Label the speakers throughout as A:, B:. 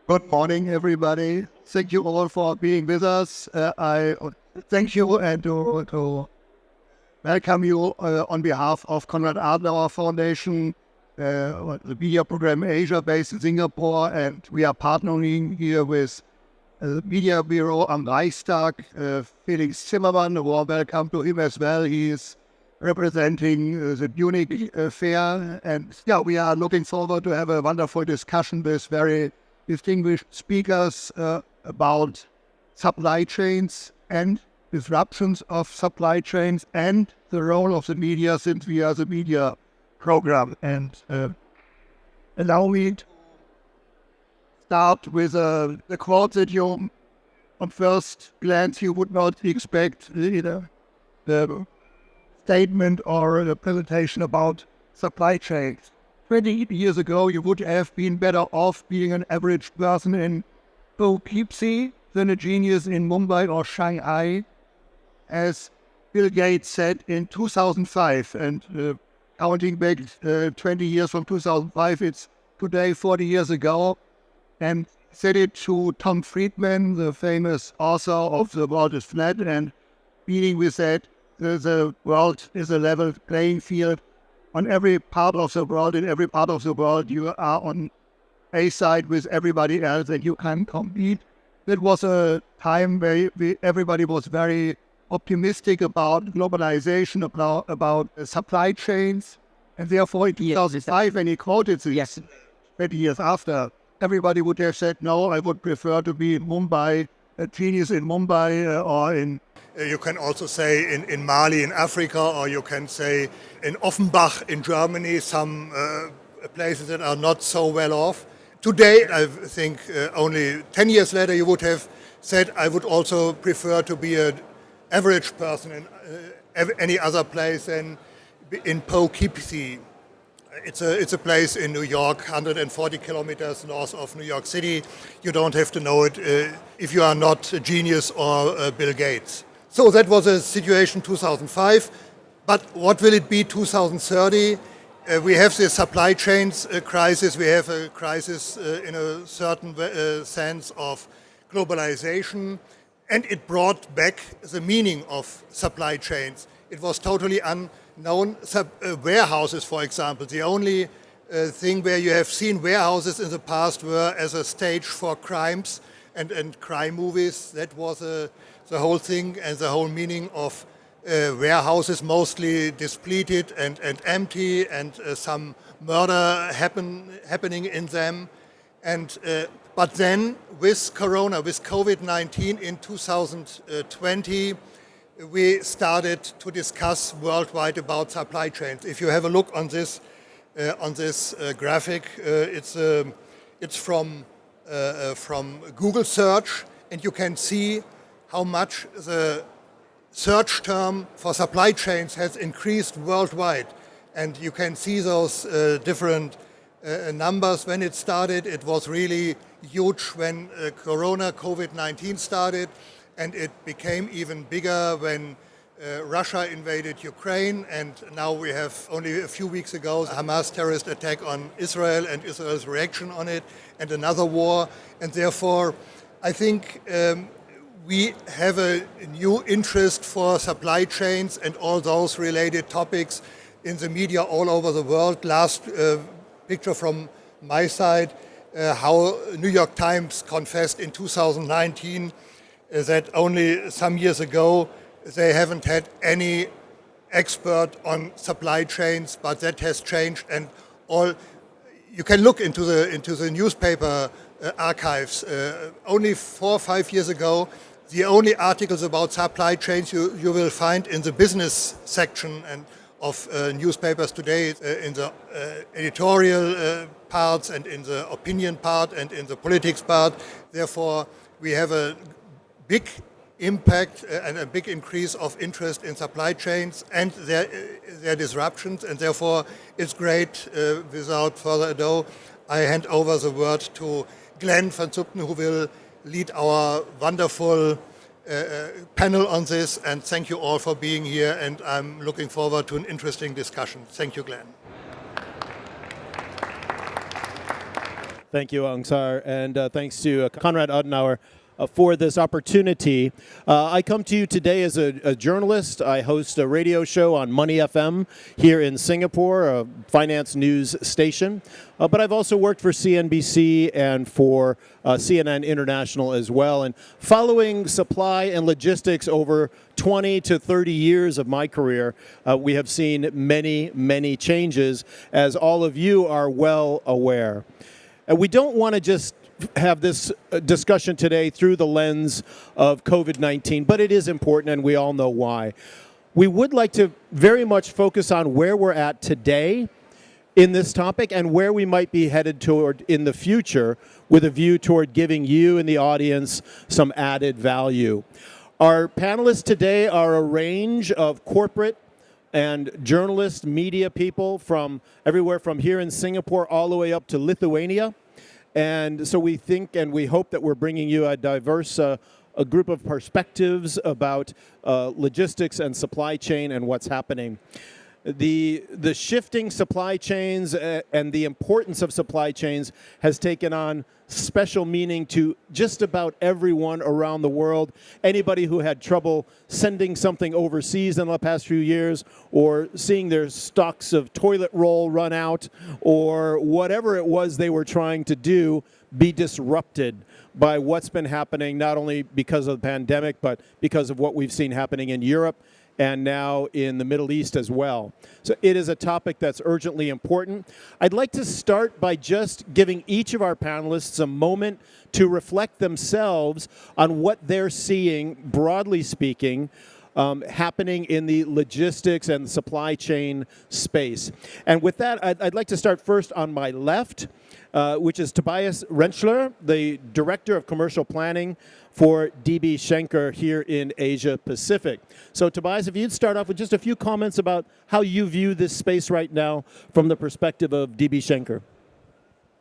A: Good morning, everybody. Thank you all for being with us. I thank you and to welcome you on behalf of Konrad Adenauer Foundation, the media program Asia based in Singapore, and we are partnering here with the Media Bureau am Reichstag, Felix Zimmermann. A warm welcome to him as well. He is representing the Munich fair, and we are looking forward to have a wonderful discussion with very distinguished speakers about supply chains and disruptions of supply chains and the role of the media, since we are the media program. And allow me to start with the quote that you, on first glance, you would not expect the statement or the presentation about supply chains. 20 years ago, you would have been better off being an average person in Poughkeepsie than a genius in Mumbai or Shanghai, as Bill Gates said in 2005. And counting back 20 years from 2005, it's today 40 years ago. And said it to Tom Friedman, the famous author of The World is Flat, and meaning with that, the world is a level playing field. On every part of the world, in every part of the world, you are on a side with everybody else and you can compete. That was a time where everybody was very optimistic about globalization, about supply chains. And therefore, in 2005, when he quoted this, 20 years after, everybody would have said, no, I would prefer to be in Mumbai, a genius in Mumbai or in...
B: You can also say in Mali in Africa, or you can say in Offenbach in Germany, some places that are not so well off. Today, I think only 10 years later, you would have said, I would also prefer to be an average person in any other place than in Poughkeepsie. It's a place in New York, 140 kilometers north of New York City. You don't have to know it if you are not a genius or Bill Gates. So that was a situation 2005, but what will it be 2030? We have the supply chains crisis, we have a crisis in a certain sense of globalization, and it brought back the meaning of supply chains. It was totally unknown. Warehouses, for example, the only thing where you have seen warehouses in the past were as a stage for crimes and crime movies. That was the whole thing and the whole meaning of warehouses, mostly depleted and empty, and some murder happening in them. And but then with Corona, with COVID-19 in 2020, we started to discuss worldwide about supply chains. If you have a look on this graphic, it's from Google search, and you can see how much the search term for supply chains has increased worldwide. And you can see those different numbers. When it started, it was really huge when COVID-19 started, and it became even bigger when Russia invaded Ukraine, and now we have only a few weeks ago Hamas terrorist attack on Israel and Israel's reaction on it, and another war. And therefore, I think we have a new interest for supply chains and all those related topics in the media all over the world. Last picture from my side, how New York Times confessed in 2019 that only some years ago they haven't had any expert on supply chains, but that has changed. And all you can look into the newspaper archives. Only 4 or 5 years ago, the only articles about supply chains you will find in the business section and of newspapers today, in the editorial parts and in the opinion part and in the politics part. Therefore, we have a big impact and a big increase of interest in supply chains and their disruptions, and therefore it's great. Without further ado, I hand over the word to Glenn van Zutphen, who will lead our wonderful panel on this, and thank you all for being here, and I'm looking forward to an interesting discussion. Thank you, Glenn.
C: Thank you, Aung Sar, and thanks to Konrad Adenauer for this opportunity. I come to you today as a journalist. I host a radio show on Money FM here in Singapore, a finance news station. But I've also worked for CNBC and for CNN International as well. And following supply and logistics over 20 to 30 years of my career, we have seen many, many changes, as all of you are well aware. And we don't want to just have this discussion today through the lens of COVID-19, but it is important and we all know why. We would like to very much focus on where we're at today in this topic and where we might be headed toward in the future, with a view toward giving you and the audience some added value. Our panelists today are a range of corporate and journalist media people from everywhere from here in Singapore all the way up to Lithuania. And so we think and we hope that we're bringing you a diverse a group of perspectives about logistics and supply chain and what's happening. The shifting supply chains and the importance of supply chains has taken on special meaning to just about everyone around the world. Anybody who had trouble sending something overseas in the past few years, or seeing their stocks of toilet roll run out, or whatever it was they were trying to do be disrupted by what's been happening, not only because of the pandemic, but because of what we've seen happening in Europe and now in the Middle East as well. So it is a topic that's urgently important. I'd like to start by just giving each of our panelists a moment to reflect themselves on what they're seeing, broadly speaking, happening in the logistics and supply chain space. And with that, I'd like to start first on my left, which is Tobias Rentschler, the Director of Commercial Planning for DB Schenker here in Asia Pacific. So Tobias, if you'd start off with just a few comments about how you view this space right now from the perspective of DB Schenker.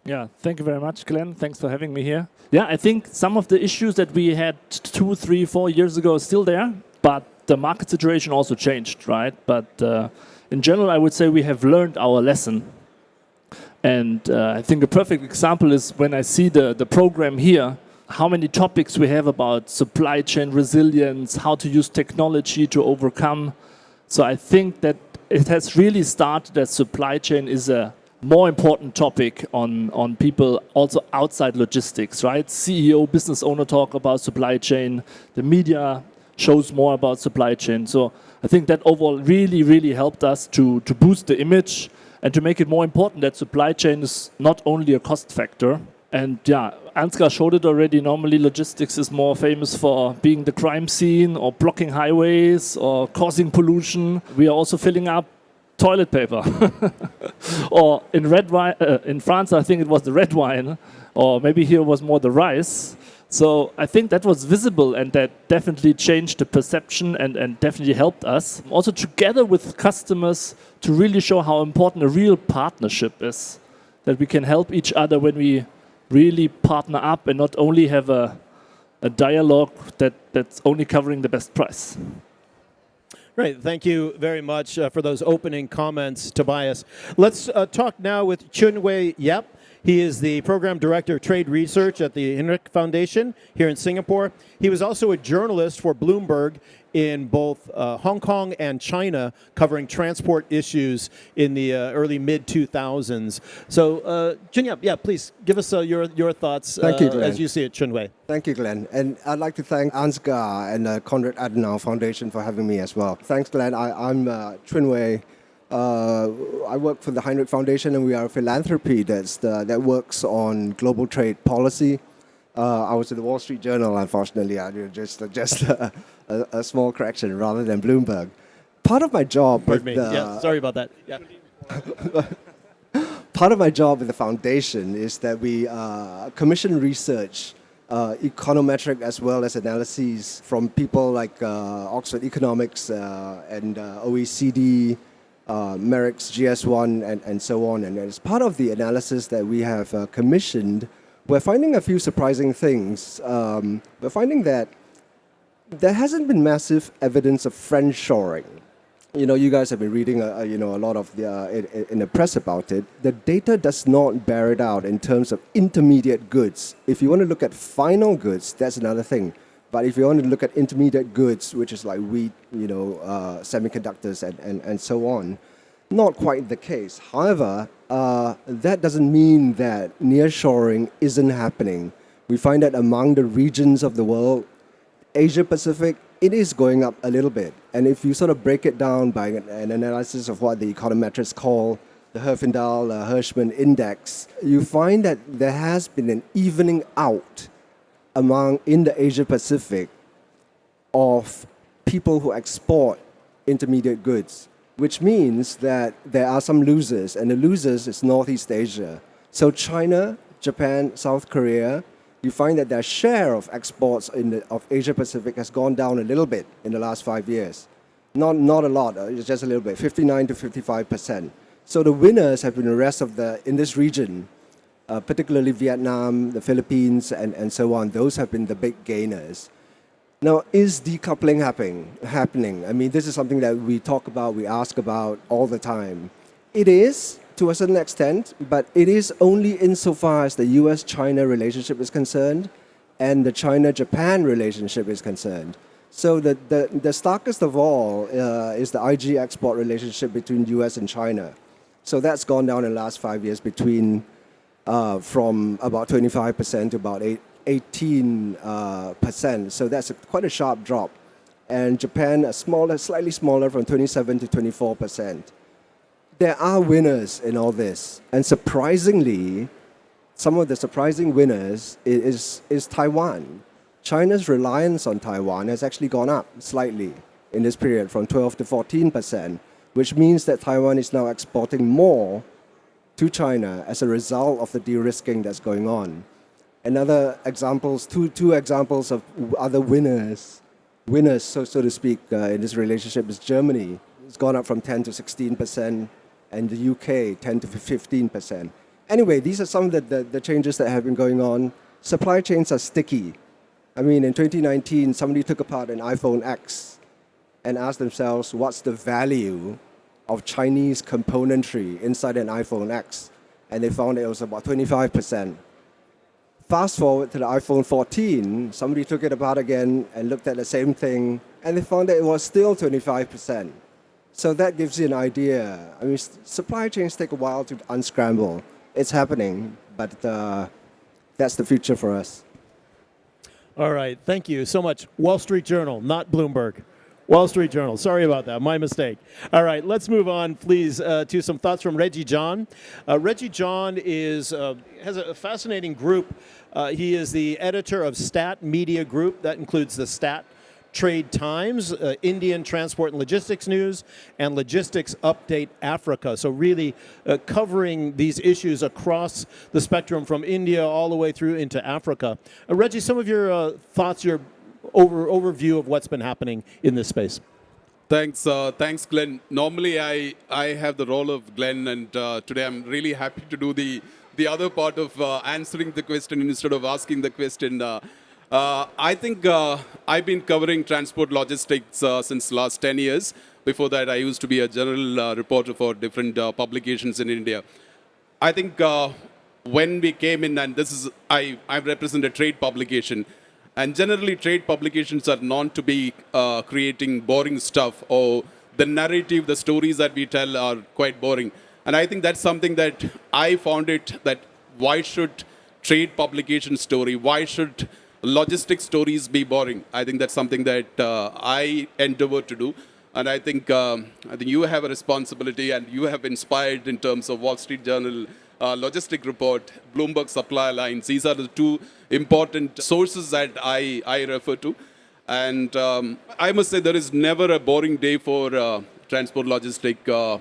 D: Yeah, thank you very much, Glenn. Thanks for having me here. Yeah, I think some of the issues that we had 2, 3, 4 years ago are still there, but the market situation also changed, right? But in general, I would say we have learned our lesson. And I think a perfect example is when I see the program here, how many topics we have about supply chain resilience, how to use technology to overcome. So I think that it has really started that supply chain is a more important topic on people also outside logistics, right? CEO, business owner talk about supply chain. The media shows more about supply chain. So I think that overall really, really helped us to boost the image and to make it more important that supply chain is not only a cost factor. And yeah, Ansgar showed it already. Normally logistics is more famous for being the crime scene or blocking highways or causing pollution. We are also filling up toilet paper. Or in red wine, in France I think it was the red wine, or maybe here was more the rice. So I think that was visible, and that definitely changed the perception and definitely helped us. Also together with customers to really show how important a real partnership is. That we can help each other when we really partner up and not only have a dialogue that's only covering the best price.
C: Right. Thank you very much for those opening comments, Tobias. Let's talk now with Chuin Wei Yap. He is the Program Director of Trade Research at the Hinrich Foundation here in Singapore. He was also a journalist for Bloomberg in both Hong Kong and China, covering transport issues in the early mid-2000s. So, Chuin, yeah, please give us your thoughts as you see it, Chuin Wei.
E: Thank you, Glenn. And I'd like to thank Ansgar and Konrad Adenauer Foundation for having me as well. Thanks, Glenn. I'm Chuin Wei. I work for the Hinrich Foundation, and we are a philanthropy that works on global trade policy. I was at the Wall Street Journal, unfortunately. Just a small correction rather than Bloomberg. Part of my job
C: sorry about that. Yeah.
E: Part of my job with the foundation is that we commission research, econometric as well as analyses from people like Oxford Economics and OECD, Merrick's GS1 and so on. And as part of the analysis that we have commissioned, we're finding a few surprising things. We're finding that there hasn't been massive evidence of friendshoring You guys have been reading, a lot of in the press about it. The data does not bear it out in terms of intermediate goods. If you want to look at final goods, that's another thing. But if you want to look at intermediate goods, which is like wheat, semiconductors and so on, not quite the case. However, that doesn't mean that nearshoring isn't happening. We find that among the regions of the world, Asia Pacific, it is going up a little bit. And if you sort of break it down by an analysis of what the econometrists call the Herfindahl-Hirschman index, you find that there has been an evening out in the Asia Pacific of people who export intermediate goods, which means that there are some losers, and the losers is Northeast Asia. So China, Japan, South Korea, you find that their share of exports of Asia Pacific has gone down a little bit in the last 5 years. Not a lot, it's just a little bit, 59 to 55%. So the winners have been the rest in this region, particularly Vietnam, the Philippines, and so on. Those have been the big gainers. Now, is decoupling happening? I mean, this is something that we talk about, we ask about all the time. It is, to a certain extent, but it is only insofar as the US-China relationship is concerned and the China-Japan relationship is concerned. So the starkest of all is the IG export relationship between US and China. So that's gone down in the last 5 years from about 25% to about 18%. So that's quite a sharp drop. And Japan, slightly smaller, from 27 to 24%. There are winners in all this. And surprisingly, some of the surprising winners is Taiwan. China's reliance on Taiwan has actually gone up slightly in this period from 12 to 14%, which means that Taiwan is now exporting more to China as a result of the de-risking that's going on. Another examples, two examples of other winners, so to speak, in this relationship is Germany. It's gone up from 10 to 16%, and the UK 10 to 15%. Anyway, these are some of the changes that have been going on. Supply chains are sticky. I mean, in 2019, somebody took apart an iPhone X and asked themselves, what's the value of Chinese componentry inside an iPhone X? And they found it was about 25%. Fast forward to the iPhone 14, somebody took it apart again and looked at the same thing, and they found that it was still 25%. So that gives you an idea. I mean, supply chains take a while to unscramble. It's happening, but that's the future for us.
C: All right, thank you so much. Wall Street Journal, not Bloomberg. Wall Street Journal. Sorry about that. My mistake. All right, let's move on, please, to some thoughts from Reji John. Reji John has a fascinating group. He is the editor of Stat Media Group. That includes the Stat Trade Times, Indian Transport and Logistics News, and Logistics Update Africa. So really covering these issues across the spectrum from India all the way through into Africa. Reji, some of your thoughts, your overview of what's been happening in this space.
F: Thanks, Glenn. Normally, I have the role of Glenn, and today I'm really happy to do the other part of answering the question instead of asking the question. I think I've been covering transport logistics since the last 10 years. Before that, I used to be a general reporter for different publications in India. I think when we came in, and I represent a trade publication, and generally trade publications are known to be creating boring stuff, or the narrative, the stories that we tell are quite boring. And I think that's something that I found that why should trade publication story, why should logistics stories be boring? I think that's something that I endeavor to do. And I think you have a responsibility, and you have inspired in terms of Wall Street Journal, Logistic Report, Bloomberg Supply Lines. These are the two important sources that I refer to. And I must say there is never a boring day for transport logistic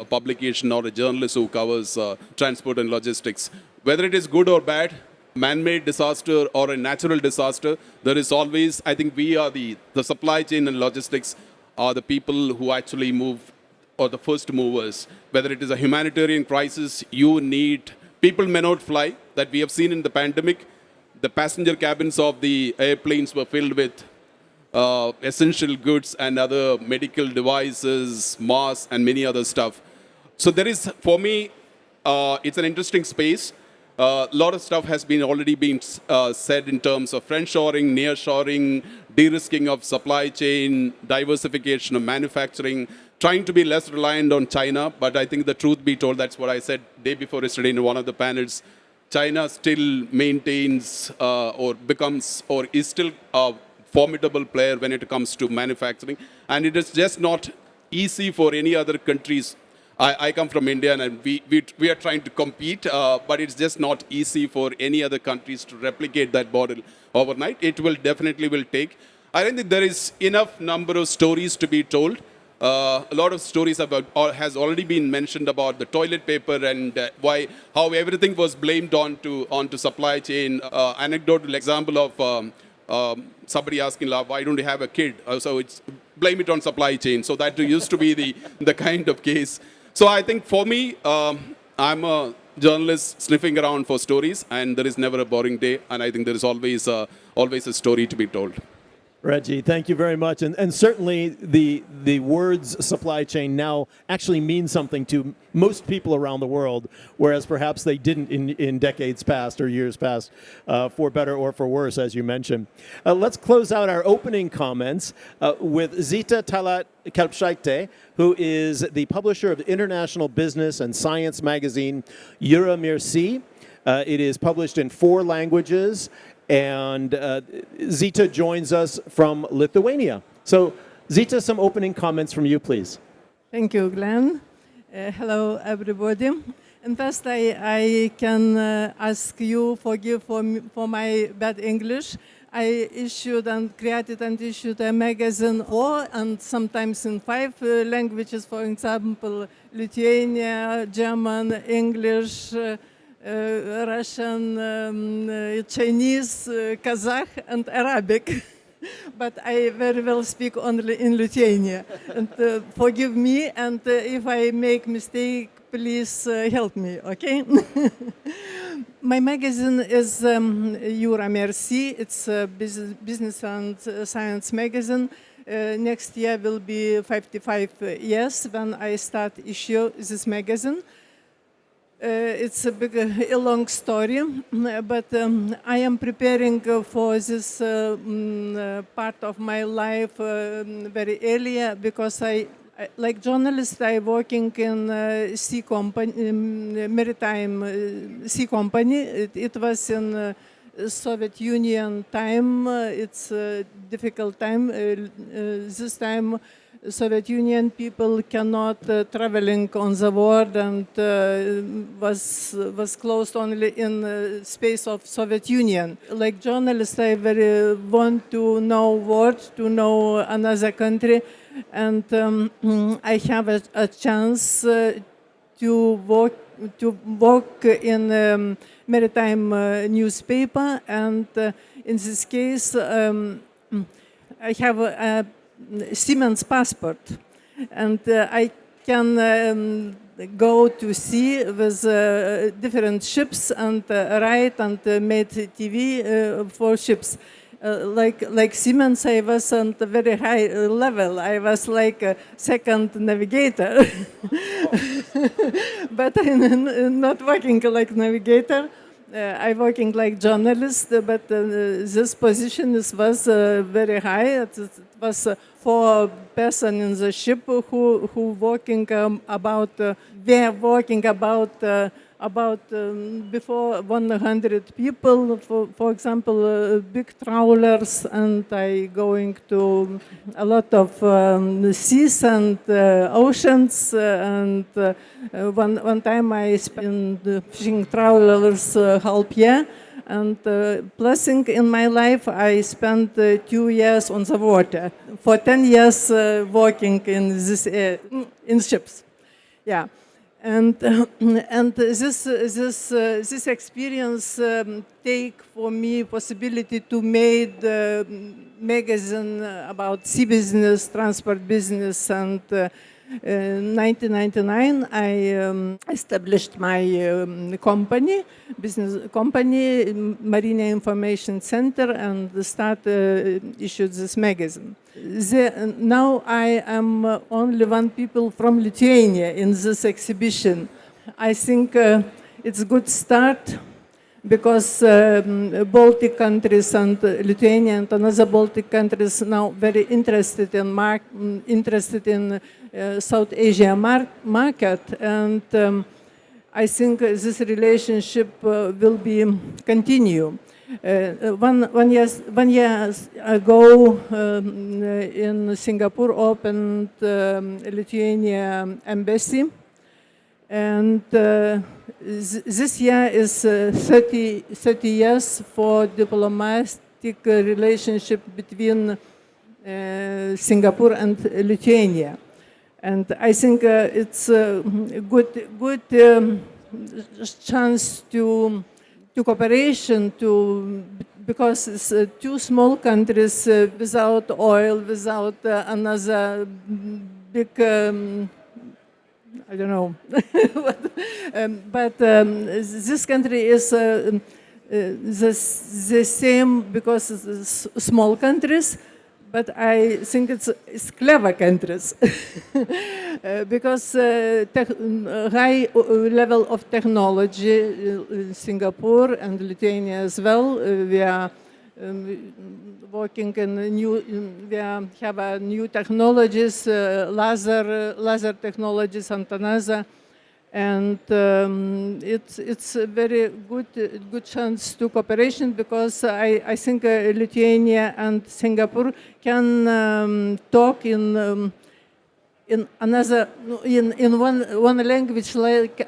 F: publication or a journalist who covers transport and logistics. Whether it is good or bad, man-made disaster or a natural disaster, there is always, I think we are the supply chain and logistics are the people who actually move, or the first movers. Whether it is a humanitarian crisis, people may not fly, that we have seen in the pandemic. The passenger cabins of the airplanes were filled with essential goods and other medical devices, masks, and many other stuff. So there is, for me, it's an interesting space. A lot of stuff has already been said in terms of friendshoring, nearshoring, de-risking of supply chain, diversification of manufacturing, trying to be less reliant on China. But I think the truth be told, that's what I said day before yesterday in one of the panels. China still maintains or is still a formidable player when it comes to manufacturing. And it is just not easy for any other countries. I come from India, and we are trying to compete, but it's just not easy for any other countries to replicate that model overnight. It will definitely take. I think there is enough number of stories to be told. A lot of stories has already been mentioned about the toilet paper and how everything was blamed onto supply chain. Anecdotal example of somebody asking, why don't you have a kid? So it's blame it on supply chain. So that used to be the kind of case. So I think for me, I'm a journalist sniffing around for stories, and there is never a boring day. And I think there is always a story to be told.
C: Reji, thank you very much. And certainly the words supply chain now actually mean something to most people around the world, whereas perhaps they didn't in decades past or years past, for better or for worse, as you mentioned. Let's close out our opening comments with Zita Tallat-Kelpšaitė, who is the publisher of the international business and science magazine JÖRA MEER SEA. It is published in 4 languages. And Zita joins us from Lithuania. So, Zita, some opening comments from you, please.
G: Thank you, Glenn. Hello, everybody. And first, I can ask you forgive for my bad English. I issued and created and issued a magazine 4 and sometimes in 5 languages, for example, Lithuania, German, English, Russian, Chinese, Kazakh, and Arabic. But I very well speak only in Lithuania. And forgive me, and if I make mistake, please help me, okay? My magazine is JÖRA MEER SEA. It's a business and science magazine. Next year will be 55 years when I start issue this magazine. It's a long story, but I am preparing for this part of my life very early because like journalist, I working in sea company, maritime sea company. It was in Soviet Union time. It's a difficult time. This time, Soviet Union people cannot traveling on the world and was closed only in space of Soviet Union. Like journalist, I very want to know world, to know another country, and I have a chance to work in maritime newspaper, and in this case, I have a Siemens passport, and I can go to sea with different ships and write and make TV for ships. Like Siemens, I was on a very high level. I was like a second navigator, but I'm not working like navigator. I'm working like journalist, but this position was very high. It was 4 persons in the ship who working about. They are working about before 100 people. For example, big trawlers, and I going to a lot of seas and oceans. And one time I spent fishing trawlers half year. And blessing in my life, I spent 2 years on the water. For 10 years working in this in ships, yeah. And this experience take for me possibility to make magazine about sea business, transport business, and 1999, I established my company, business company, Marine Information Center, and issued this magazine. Now I am only one people from Lithuania in this exhibition. I think it's a good start, because Baltic countries and Lithuania and another Baltic countries now very interested in South Asia market, and I think this relationship will be continue. One year ago, in Singapore opened Lithuania embassy, and this year is 30 years for diplomatic relationship between Singapore and Lithuania. And I think it's a good chance to cooperation, because it's two small countries without oil, without another big, I don't know, but this country is the same, because it's small countries, but I think it's clever countries, because high level of technology in Singapore and Lithuania as well. We are working in we have new technologies, laser technologies, and another. And it's a very good chance to cooperation, because I think Lithuania and Singapore can talk in another in one language, like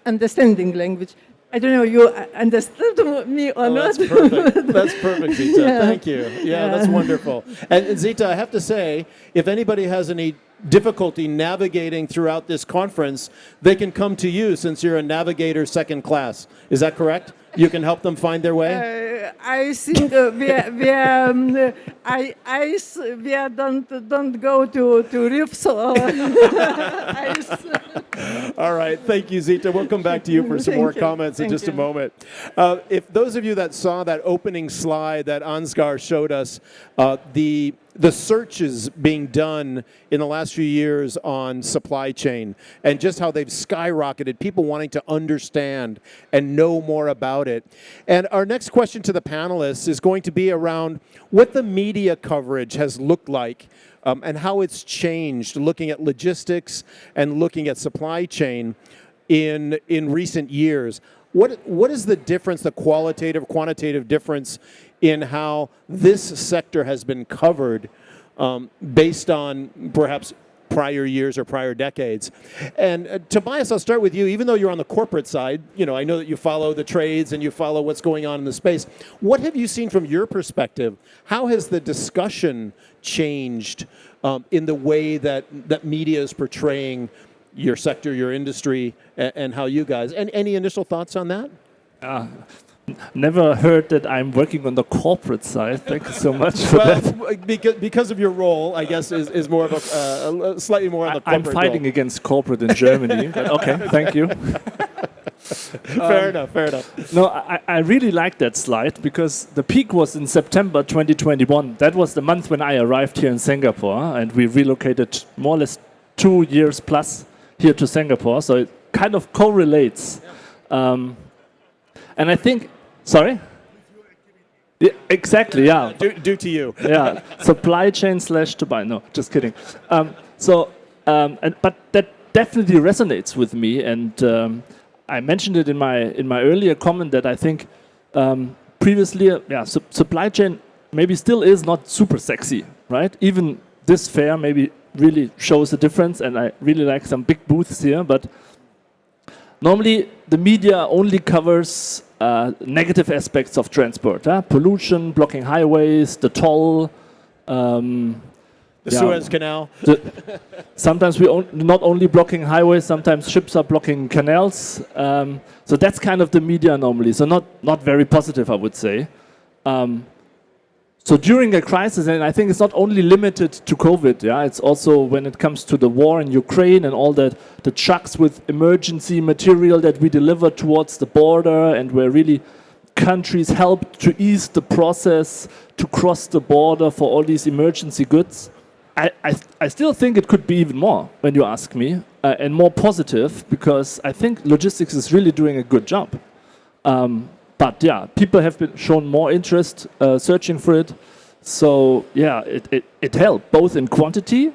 G: understanding language. I don't know, you understood me or not?
C: That's perfect. That's perfect, Zita. Yeah. Thank you. Yeah, that's wonderful. And Zita, I have to say, if anybody has any difficulty navigating throughout this conference, they can come to you, since you're a navigator second class. Is that correct? You can help them find their way?
G: I think we don't go to reefs or ice.
C: All right. Thank you, Zita. We'll come back to you for some more comments in just a moment. If those of you that saw that opening slide that Ansgar showed us, the searches being done in the last few years on supply chain, and just how they've skyrocketed, people wanting to understand and know more about it. And our next question to the panelists is going to be around what the media coverage has looked like, and how it's changed, looking at logistics and looking at supply chain in recent years. What is the difference, the qualitative, quantitative difference in how this sector has been covered based on perhaps prior years or prior decades? And Tobias, I'll start with you. Even though you're on the corporate side, I know that you follow the trades and you follow what's going on in the space. What have you seen from your perspective? How has the discussion changed in the way that media is portraying your sector, your industry, and how you guys? And any initial thoughts on that?
D: Never heard that I'm working on the corporate side. Thank you so much for that.
C: Because of your role, I guess, is more of a slightly more on the corporate
D: I'm fighting against corporate in Germany. But okay, thank you.
C: Fair enough.
D: No, I really like that slide, because the peak was in September 2021. That was the month when I arrived here in Singapore, and we relocated more or less 2 years plus here to Singapore. So it kind of correlates. And I think, sorry? Yeah, exactly, yeah.
C: Due to you.
D: Yeah, supply chain / to buy. No, just kidding. But that definitely resonates with me, and I mentioned it in my earlier comment that I think previously, supply chain maybe still is not super sexy, right? Even this fair maybe really shows a difference, and I really like some big booths here, but normally the media only covers negative aspects of transport, pollution, blocking highways, the toll,
C: the Suez Canal.
D: Sometimes we not only blocking highways, sometimes ships are blocking canals. So that's kind of the media normally. So not very positive, I would say. So during a crisis, and I think it's not only limited to COVID, yeah, it's also when it comes to the war in Ukraine and all the trucks with emergency material that we deliver towards the border, and where really countries help to ease the process to cross the border for all these emergency goods. I still think it could be even more, when you ask me, and more positive, because I think logistics is really doing a good job. But yeah, people have been shown more interest searching for it. So yeah, it helped both in quantity,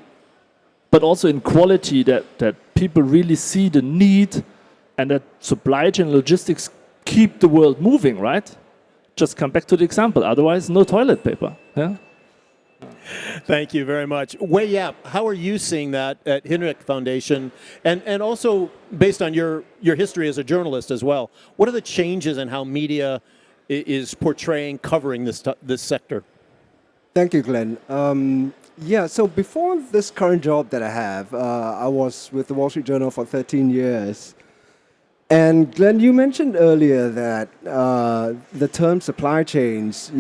D: but also in quality, that people really see the need, and that supply chain logistics keep the world moving, right? Just come back to the example. Otherwise, no toilet paper. Yeah.
C: Thank you very much. Wei Yap, how are you seeing that at Hinrich Foundation? And also, based on your history as a journalist as well, what are the changes in how media is portraying, covering this sector?
E: Thank you, Glenn. Yeah, so before this current job that I have, I was with the Wall Street Journal for 13 years. And Glenn, you mentioned earlier that the term supply chains,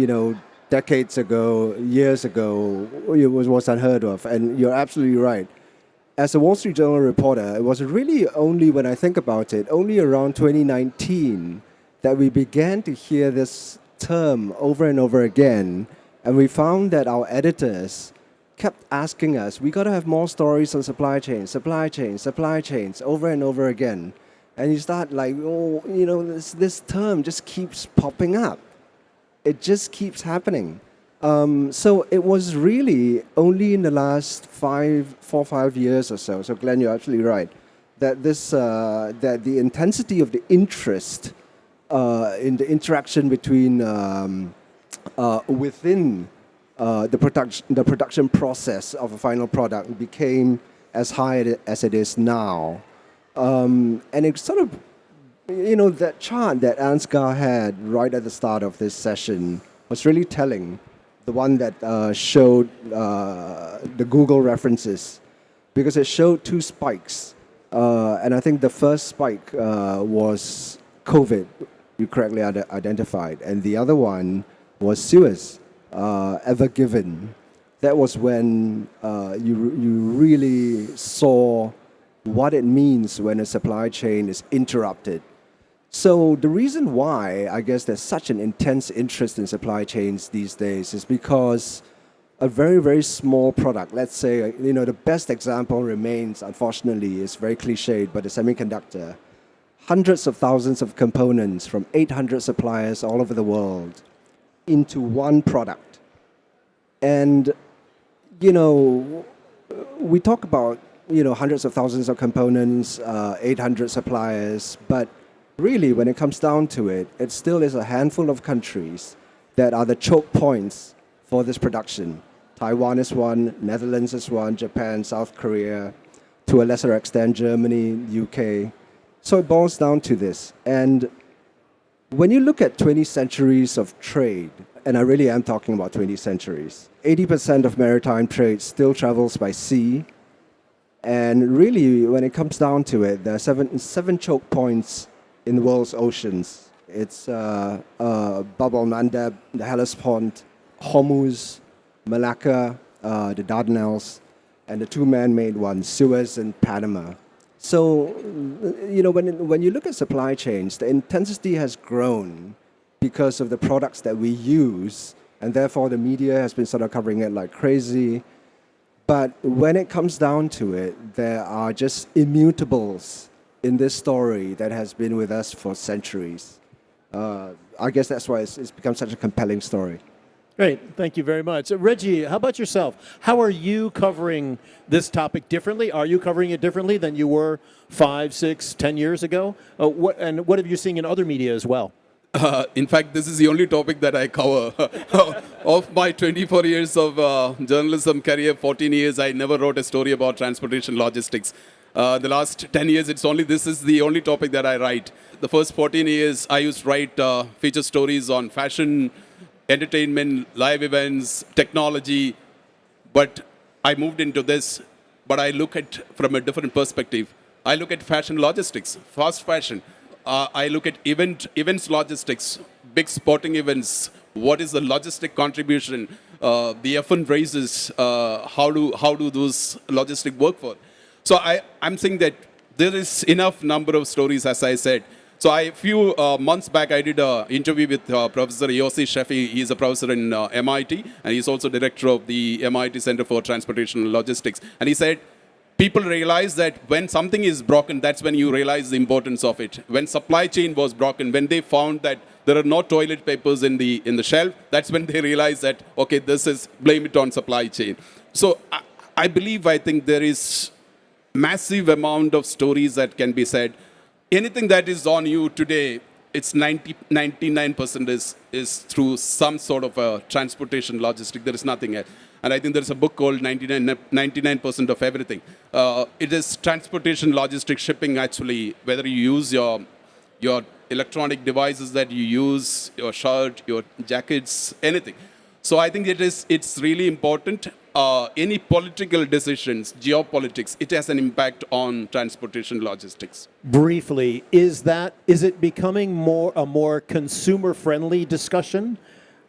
E: decades ago, years ago, it was unheard of. And you're absolutely right. As a Wall Street Journal reporter, it was really only, when I think about it, only around 2019 that we began to hear this term over and over again. And we found that our editors kept asking us, we got to have more stories on supply chains, over and over again. And you start like, this term just keeps popping up. It just keeps happening. So it was really only in the last 4 or 5 years or so. So Glenn, you're absolutely right that that the intensity of the interest in the interaction between within the production process of a final product became as high as it is now. And it sort of, that chart that Ansgar had right at the start of this session was really telling. The one that showed the Google references, because it showed 2 spikes. And I think the first spike was COVID, you correctly identified. And the other one was Suez, Ever Given. That was when you really saw what it means when a supply chain is interrupted. So the reason why I guess there's such an intense interest in supply chains these days is because a very, very small product, let's say, the best example remains, unfortunately, is very cliched, but the semiconductor. Hundreds of thousands of components from 800 suppliers all over the world into one product. And, we talk about, hundreds of thousands of components, 800 suppliers, but really, when it comes down to it, it still is a handful of countries that are the choke points for this production. Taiwan is one, Netherlands is one, Japan, South Korea, to a lesser extent, Germany, UK. So it boils down to this. And when you look at 20 centuries of trade, and I really am talking about 20 centuries, 80% of maritime trade still travels by sea. And really, when it comes down to it, there are seven choke points in the world's oceans. It's Bab el-Mandeb, the Hellespont, Hormuz, Malacca, the Dardanelles, and the 2 man-made ones, Suez and Panama. So, when you look at supply chains, the intensity has grown because of the products that we use, and therefore the media has been sort of covering it like crazy. But when it comes down to it, there are just immutables in this story that has been with us for centuries. I guess that's why it's become such a compelling story.
C: Great, thank you very much. Reji, how about yourself? How are you covering this topic differently? Are you covering it differently than you were 5, 6, 10 years ago? What have you seen in other media as well?
F: In fact, this is the only topic that I cover. Of my 24 years of journalism career, 14 years, I never wrote a story about transportation logistics. The last 10 years, this is the only topic that I write. The first 14 years, I used to write feature stories on fashion, entertainment, live events, technology. But I moved into this, but I look at from a different perspective. I look at fashion logistics, fast fashion. I look at events logistics, big sporting events, what is the logistic contribution, the F1 races, how do those logistic work for? So I'm saying that there is enough number of stories, as I said. So a few months back, I did an interview with Professor Yossi Sheffi. He's a professor in MIT, and he's also director of the MIT Center for Transportation and Logistics. And he said, people realize that when something is broken, that's when you realize the importance of it. When supply chain was broken, when they found that there are no toilet papers in the shelf, that's when they realized that, okay, blame it on supply chain. So I think there is massive amount of stories that can be said. Anything that is on you today, it's 99% is through some sort of a transportation logistic. There is nothing else. And I think there's a book called 99% of everything. It is transportation, logistic, shipping, actually, whether you use your electronic devices that you use, your shirt, your jackets, anything. So I think it's really important. Any political decisions, geopolitics, it has an impact on transportation logistics.
C: Briefly, is it becoming a more consumer-friendly discussion?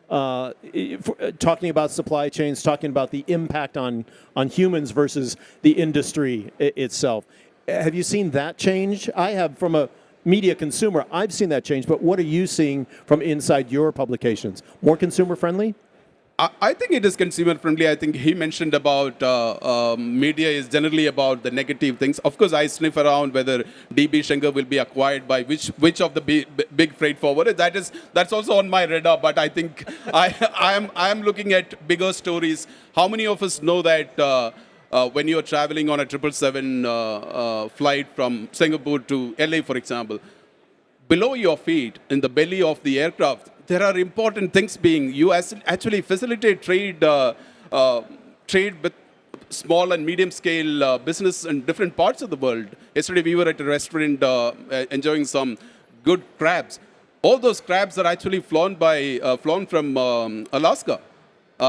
C: Talking about supply chains, talking about the impact on humans versus the industry itself. Have you seen that change? I have, from a media consumer, I've seen that change, but what are you seeing from inside your publications? More consumer-friendly?
F: I think it is consumer-friendly. I think he mentioned about media is generally about the negative things. Of course, I sniff around whether DB Schenker will be acquired by which of the big freight forwarders. That's also on my radar. But I think I am looking at bigger stories. How many of us know that when you are traveling on a 777 flight from Singapore to LA, for example, below your feet in the belly of the aircraft, there are important things you actually facilitate trade with small and medium scale business in different parts of the world. Yesterday we were at a restaurant enjoying some good crabs. All those crabs are actually flown from Alaska.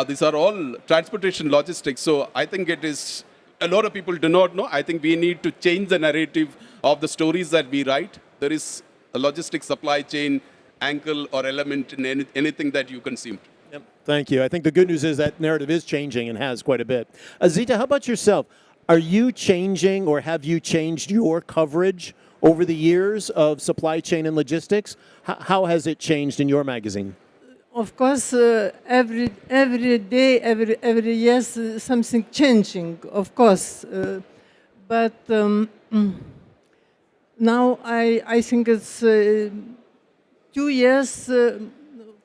F: These are all transportation logistics. So I think it is, a lot of people do not know. I think we need to change the narrative of the stories that we write. There is a logistic supply chain angle or element in anything that you consume.
C: Yep. Thank you. I think the good news is that narrative is changing and has quite a bit. Zita, how about yourself? Are you changing or have you changed your coverage over the years of supply chain and logistics? How has it changed in your magazine?
G: Of course, every day, every year, something changing, of course. But now I think it's 2 years,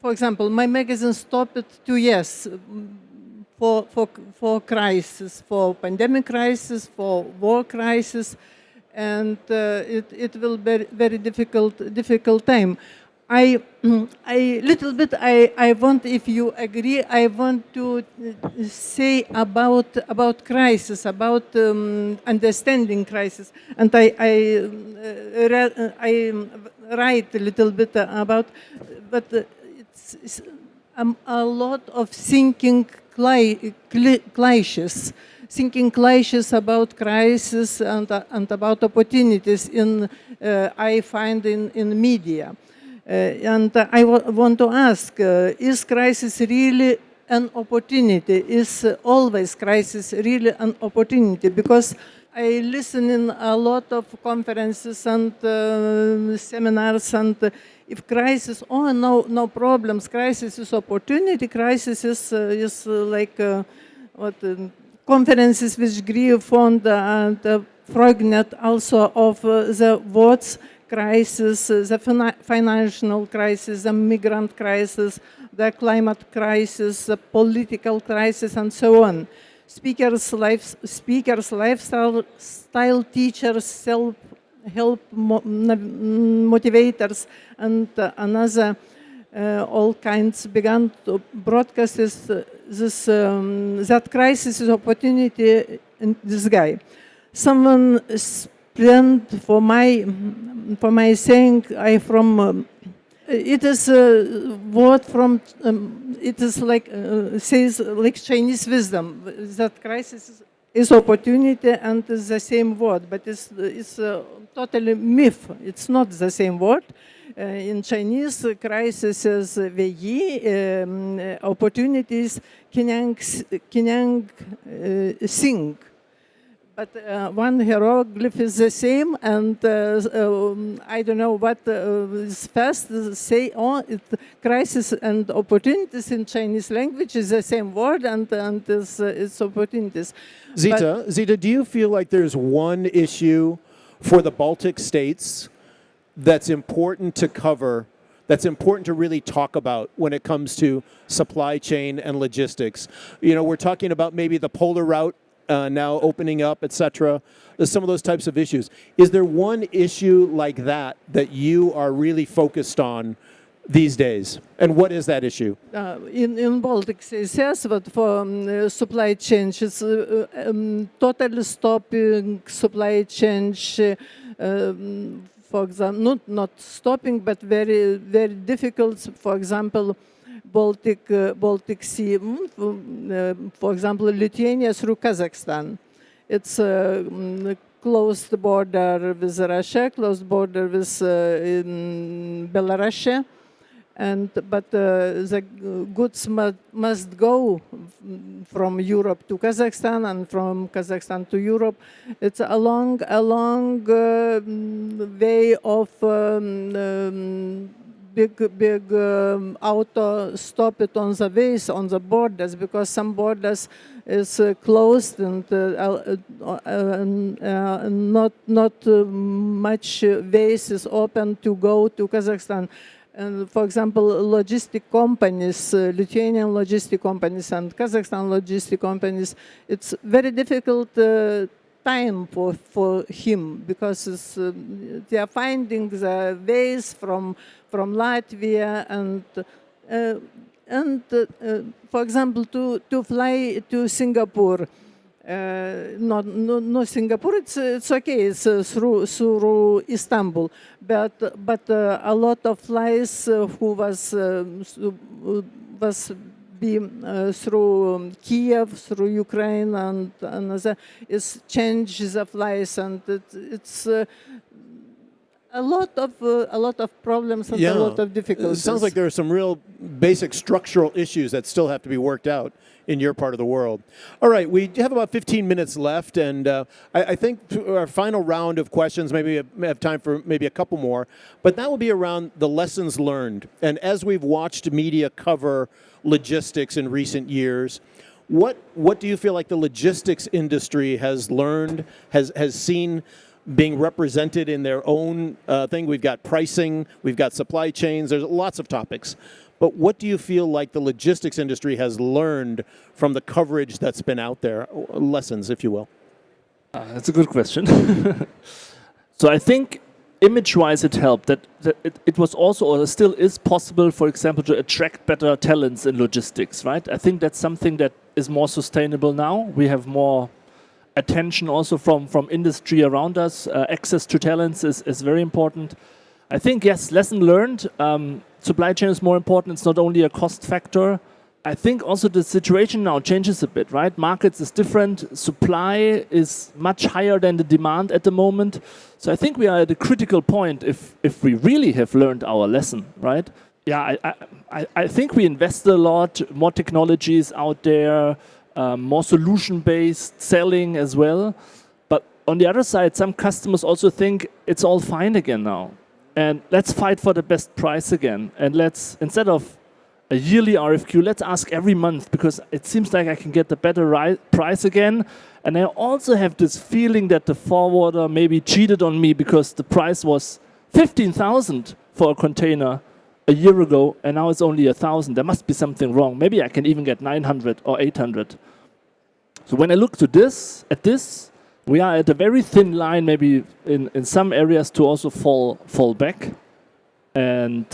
G: for example, my magazine stopped at 2 years for crisis, for pandemic crisis, for war crisis, and it will be very difficult time. I want, if you agree, I want to say about crisis, about understanding crisis, and I write a little bit about, but it's a lot of thinking clashes. Thinking clashes about crisis and about opportunities I find in media. And I want to ask, is crisis really an opportunity? Is always crisis really an opportunity? Because I listen in a lot of conferences and seminars, and if crisis, no problems, crisis is opportunity, crisis is like conferences which Grieg Fund and Frognet also of the words crisis, the financial crisis, the migrant crisis, the climate crisis, the political crisis, and so on. Speakers, lifestyle teachers, self-help motivators, and another all kinds began to broadcast that crisis is opportunity in this guy. Someone planned for my saying, it is a word from, it is like, says like Chinese wisdom, that crisis is opportunity and is the same word, but it's totally myth. It's not the same word. In Chinese, crisis is Wei, opportunities, Kinang Sing. But one hieroglyph is the same, and I don't know what is first. Say, crisis and opportunities in Chinese language is the same word, and it's opportunities.
C: Zita, do you feel like there's one issue for the Baltic states that's important to cover, that's important to really talk about when it comes to supply chain and logistics? You know, we're talking about maybe the polar route now opening up, etc. Some of those types of issues. Is there one issue like that that you are really focused on these days? And what is that issue?
G: In Baltic states, yes, but for supply chain, it's totally stopping supply chain. For example, not stopping, but very, very difficult. For example, Baltic Sea, for example, Lithuania through Kazakhstan. It's a closed border with Russia, closed border with Belarus, but the goods must go from Europe to Kazakhstan and from Kazakhstan to Europe. It's a long way of big auto stop it on the ways, on the borders, because some borders is closed and not much ways is open to go to Kazakhstan. And for example, logistic companies, Lithuanian logistic companies and Kazakhstan logistic companies, it's very difficult time for him, because they are finding the ways from Latvia and for example, to fly to Singapore. No Singapore. It's okay. It's through Istanbul, but a lot of flights who was through Kiev, through Ukraine, and another is change the flights, and it's a lot of problems and a lot of difficulties.
C: It sounds like there are some real basic structural issues that still have to be worked out in your part of the world. All right, we have about 15 minutes left, and I think our final round of questions, maybe we have time for maybe a couple more, but that will be around the lessons learned. And as we've watched media cover logistics in recent years, what do you feel like the logistics industry has learned, has seen being represented in their own thing? We've got pricing, we've got supply chains, there's lots of topics. But what do you feel like the logistics industry has learned from the coverage that's been out there? Lessons, if you will.
D: That's a good question. So I think image-wise it helped that it was also, or still is possible, for example, to attract better talents in logistics, right? I think that's something that is more sustainable now. We have more attention also from industry around us. Access to talents is very important. I think, yes, lesson learned. Supply chain is more important. It's not only a cost factor. I think also the situation now changes a bit, right? Markets is different. Supply is much higher than the demand at the moment. So I think we are at a critical point if we really have learned our lesson, right? Yeah, I think we invested a lot, more technologies out there, more solution-based selling as well. But on the other side, some customers also think it's all fine again now. And let's fight for the best price again. And let's, instead of a yearly RFQ, let's ask every month, because it seems like I can get the better price again. And I also have this feeling that the forwarder maybe cheated on me because the price was 15,000 for a container a year ago, and now it's only 1,000. There must be something wrong. Maybe I can even get 900 or 800. So when I look at this, we are at a very thin line, maybe in some areas to also fall back. And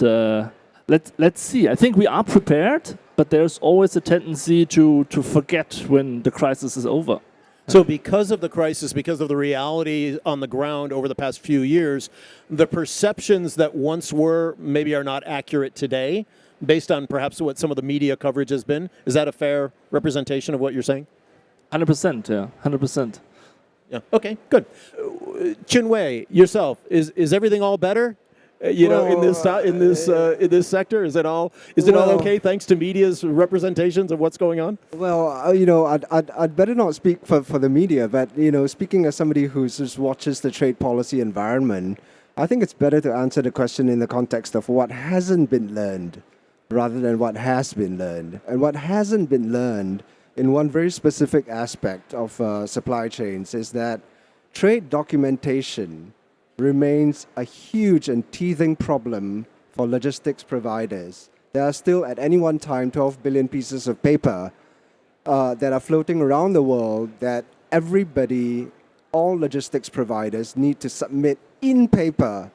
D: let's see. I think we are prepared, but there's always a tendency to forget when the crisis is over.
C: So because of the crisis, because of the reality on the ground over the past few years, the perceptions that once were maybe are not accurate today, based on perhaps what some of the media coverage has been. Is that a fair representation of what you're saying?
D: 100%, yeah, 100%.
C: Yeah. Okay, good. Chuin Wei, yourself, is everything all better? in this sector? Is it all okay thanks to media's representations of what's going on?
E: Well, I'd better not speak for the media, but speaking as somebody who just watches the trade policy environment, I think it's better to answer the question in the context of what hasn't been learned rather than what has been learned. And what hasn't been learned in one very specific aspect of supply chains is that trade documentation remains a huge and teething problem for logistics providers. There are still at any one time 12 billion pieces of paper that are floating around the world that everybody, all logistics providers need to submit in paper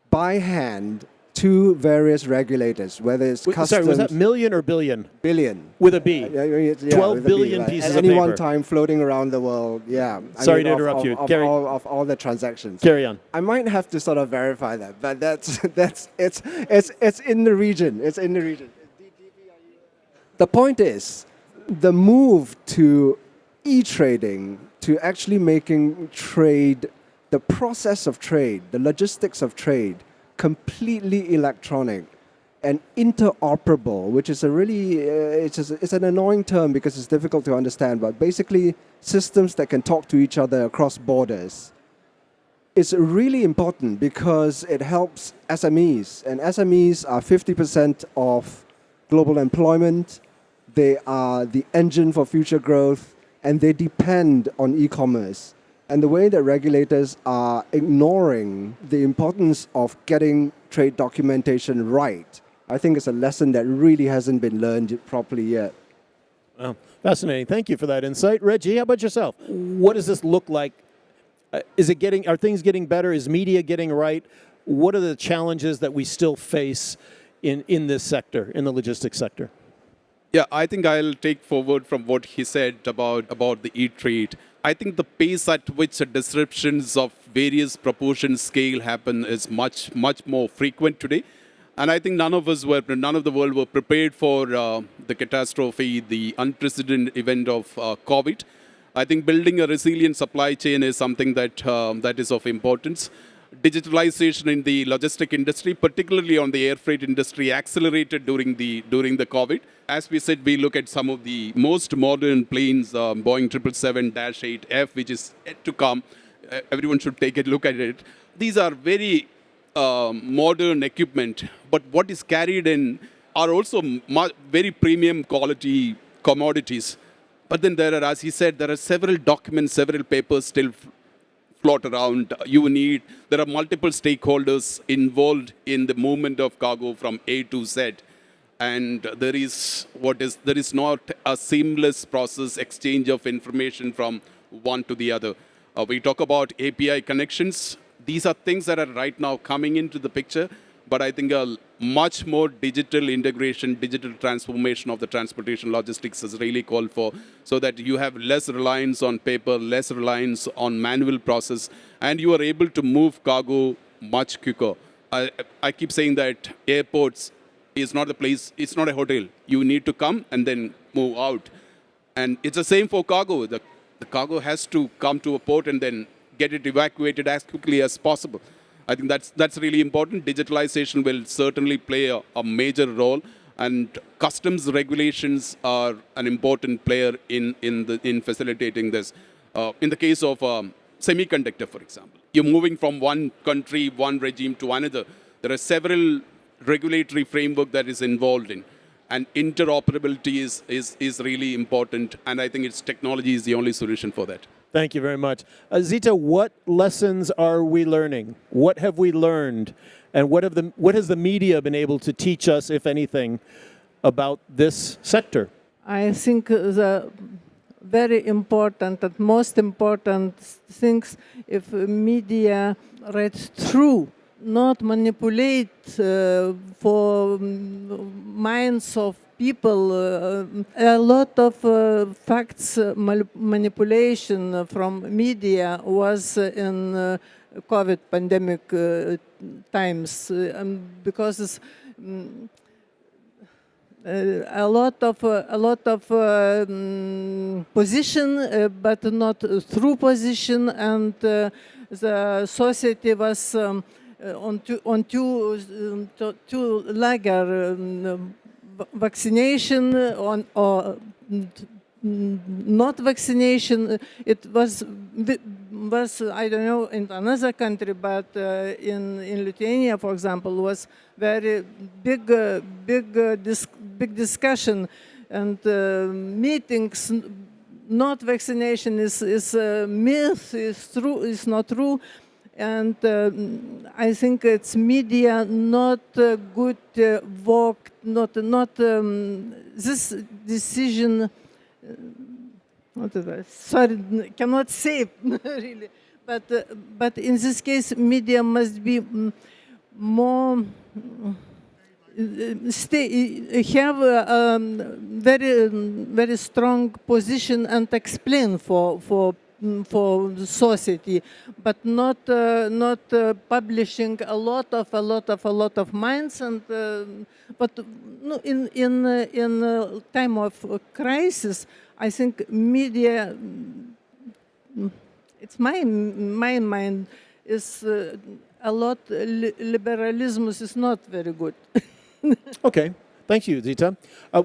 E: by hand to various regulators, whether it's customs.
C: Sorry, was that million or billion?
E: Billion.
C: With a B. 12
E: with
C: billion
E: a B,
C: pieces
E: at
C: of
E: any
C: paper.
E: one time floating around the world. Yeah.
C: Sorry to interrupt you. Carry
E: Of all the transactions.
C: Carry on.
E: I might have to sort of verify that, but it's in the region. It's in the region. The point is, the move to e-trading, to actually making trade, the process of trade, the logistics of trade, completely electronic and interoperable, which is a really, it's an annoying term because it's difficult to understand, but basically systems that can talk to each other across borders. It's really important because it helps SMEs, and SMEs are 50% of global employment. They are the engine for future growth, and they depend on e-commerce. And the way that regulators are ignoring the importance of getting trade documentation right, I think it's a lesson that really hasn't been learned properly yet.
C: Wow. Fascinating. Thank you for that insight. Reggie, how about yourself? What does this look like? Are things getting better? Is media getting right? What are the challenges that we still face in this sector, in the logistics sector?
F: Yeah, I think I'll take forward from what he said about the e-trade. I think the pace at which disruptions of various proportion scale happen is much more frequent today. And I think none of the world were prepared for the catastrophe, the unprecedented event of COVID. I think building a resilient supply chain is something that is of importance. Digitalization in the logistic industry, particularly on the air freight industry, accelerated during the COVID. As we said, we look at some of the most modern planes, Boeing 777-8F, which is yet to come. Everyone should take a look at it. These are very modern equipment, but what is carried in are also very premium quality commodities. But then there are, as he said, there are several documents, several papers still float around. There are multiple stakeholders involved in the movement of cargo from A to Z. And there is not a seamless process, exchange of information from one to the other. We talk about API connections. These are things that are right now coming into the picture, but I think a much more digital integration, digital transformation of the transportation logistics is really called for, so that you have less reliance on paper, less reliance on manual process, and you are able to move cargo much quicker. I keep saying that airports is not a place, it's not a hotel. You need to come and then move out. And it's the same for cargo. The cargo has to come to a port and then get it evacuated as quickly as possible. I think that's really important. Digitalization will certainly play a major role, and customs regulations are an important player in facilitating this. In the case of semiconductor, for example, you're moving from one country, one regime to another. There are several regulatory framework that is involved in, and interoperability is really important. And I think technology is the only solution for that.
C: Thank you very much. Zita, what lessons are we learning? What have we learned? And what has the media been able to teach us, if anything, about this sector?
G: I think the very important and most important things, if media read through, not manipulate for minds of people. A lot of facts manipulation from media was in COVID pandemic times, because a lot of position, but not through position, and the society was on two lager vaccination or not vaccination. It was I don't know in another country, but in Lithuania, for example, was very big discussion and meetings. Not vaccination is a myth. Is true. Is not true. And I think it's media not good work. Not this decision. Sorry, cannot say really. But in this case, media must be more. Have a very strong position and explain for society, but not publishing a lot of minds and but no, in time of crisis, I think media. It's my mind is a lot. Liberalism is not very good.
C: Okay. Thank you, Zita.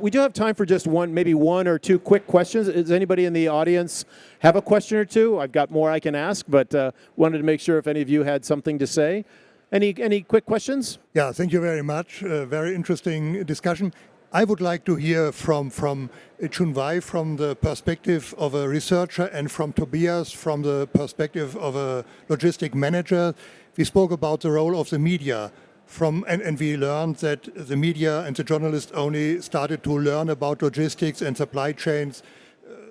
C: We do have time for just maybe one or two quick questions. Does anybody in the audience have a question or two? I've got more I can ask, but wanted to make sure if any of you had something to say. Any quick questions?
B: Yeah, thank you very much. Very interesting discussion. I would like to hear from Chuin Wei from the perspective of a researcher and from Tobias from the perspective of a logistic manager. We spoke about the role of the media. And we learned that the media and the journalists only started to learn about logistics and supply chains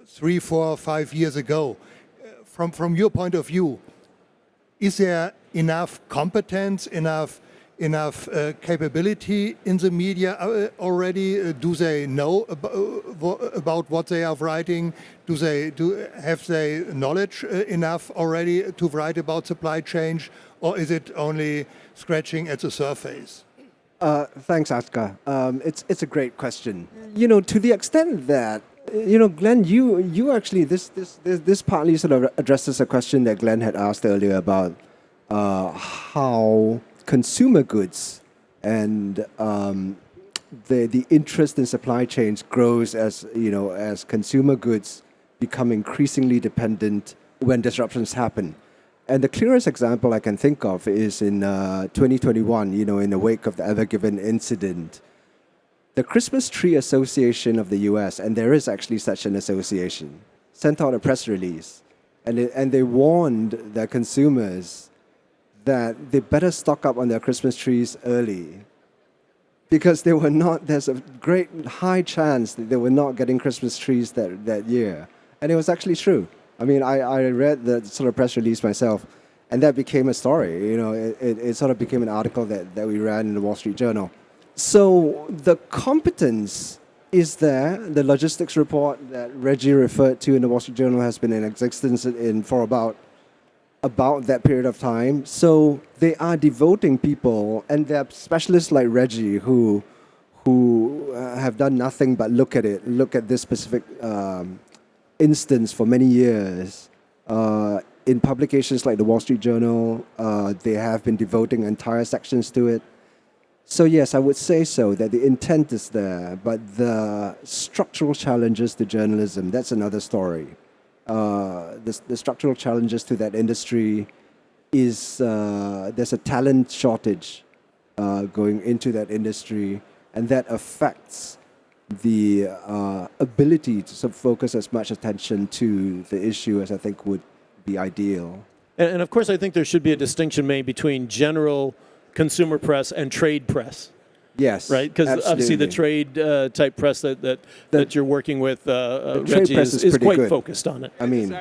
B: 3, 4, 5 years ago. From your point of view, is there enough competence, enough capability in the media already? Do they know about what they are writing? Have they knowledge enough already to write about supply chain, or is it only scratching at the surface?
E: Thanks, Aska. It's a great question. To the extent that Glenn, you actually this partly sort of addresses a question that Glenn had asked earlier about how consumer goods and the interest in supply chains grows as consumer goods become increasingly dependent when disruptions happen. And the clearest example I can think of is in 2021, in the wake of the Ever Given incident, the Christmas Tree Association of the US, and there is actually such an association, sent out a press release, and they warned their consumers that they better stock up on their Christmas trees early, because there's a great high chance that they were not getting Christmas trees that year. And it was actually true. I mean, I read the sort of press release myself, and that became a story. It sort of became an article that we ran in the Wall Street Journal. So the competence is there. The logistics report that Reji referred to in the Wall Street Journal has been in existence for about that period of time. So they are devoting people, and there are specialists like Reji who have done nothing but look at this specific instance for many years. In publications like the Wall Street Journal, they have been devoting entire sections to it. So yes, I would say so, that the intent is there, but the structural challenges to journalism, that's another story. The structural challenges to that industry is there's a talent shortage going into that industry, and that affects the ability to sort of focus as much attention to the issue as I think would be ideal.
C: And of course, I think there should be a distinction made between general consumer press and trade press.
E: Yes,
C: right? Because obviously the trade type press that you're working with, Reji, is quite good. Focused on it.
E: I mean,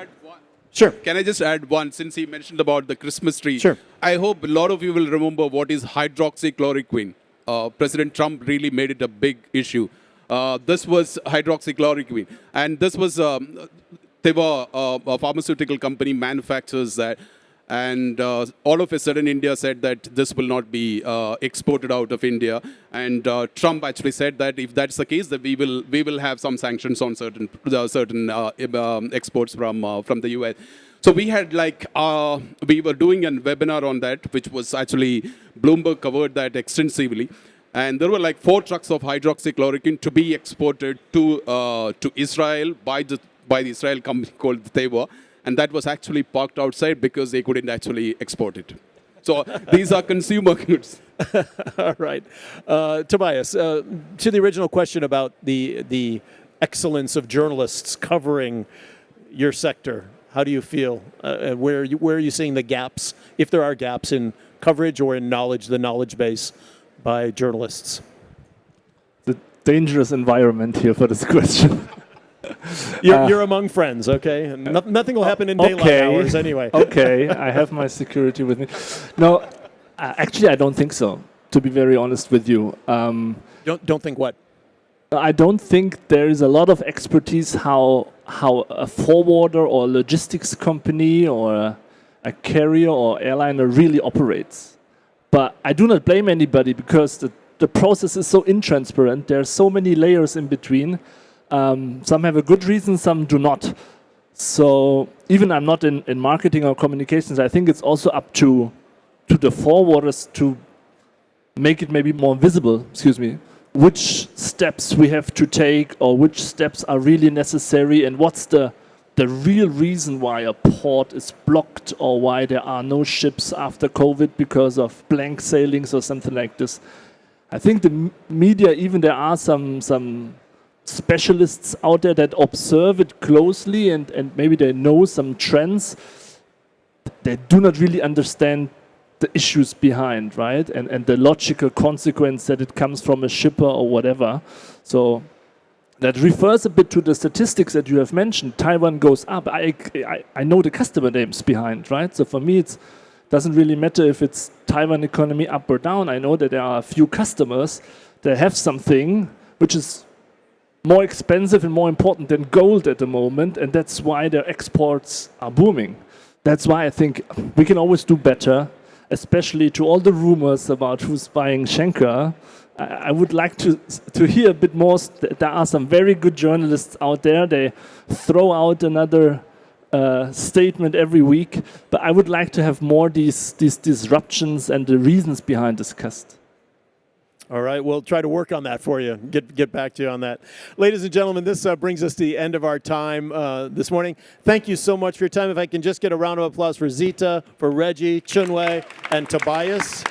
C: sure.
F: Can I just add one, since he mentioned about the Christmas tree?
C: Sure.
F: I hope a lot of you will remember what is hydroxychloroquine. President Trump really made it a big issue. This was hydroxychloroquine, and this was they were a pharmaceutical company manufactures that, and all of a sudden India said that this will not be exported out of India, and Trump actually said that if that's the case, that we will have some sanctions on certain exports from the US. So we had we were doing a webinar on that, which was actually, Bloomberg covered that extensively. And there were like 4 trucks of hydroxychloroquine to be exported to Israel by the Israel company called Teva. And that was actually parked outside because they couldn't actually export it. So these are consumer goods.
C: All right. Tobias, to the original question about the excellence of journalists covering your sector, how do you feel? Where are you seeing the gaps, if there are gaps in coverage or in knowledge, the knowledge base by journalists?
D: The dangerous environment here for this question.
C: You're among friends, okay? And nothing will happen in daylight hours anyway.
D: Okay, I have my security with me. No, actually, I don't think so, to be very honest with you.
C: Don't think what?
D: I don't think there is a lot of expertise how a forwarder or logistics company or a carrier or airliner really operates. But I do not blame anybody because the process is so intransparent. There are so many layers in between. Some have a good reason, some do not. So even I'm not in marketing or communications, I think it's also up to the forwarders to make it maybe more visible, which steps we have to take or which steps are really necessary and what's the real reason why a port is blocked or why there are no ships after COVID because of blank sailings or something like this. I think the media, even there are some specialists out there that observe it closely and maybe they know some trends. They do not really understand the issues behind, right? And the logical consequence that it comes from a shipper or whatever. So that refers a bit to the statistics that you have mentioned. Taiwan goes up. I know the customer names behind, right? So for me, it doesn't really matter if it's Taiwan economy up or down. I know that there are a few customers that have something which is more expensive and more important than gold at the moment, and that's why their exports are booming. That's why I think we can always do better, especially to all the rumors about who's buying Schenker. I would like to hear a bit more. There are some very good journalists out there. They throw out another statement every week, but I would like to have more these disruptions and the reasons behind discussed.
C: All right, we'll try to work on that for you. Get back to you on that. Ladies and gentlemen, this brings us to the end of our time this morning. Thank you so much for your time. If I can just get a round of applause for Zita, for Reji, Chuin Wei, and Tobias.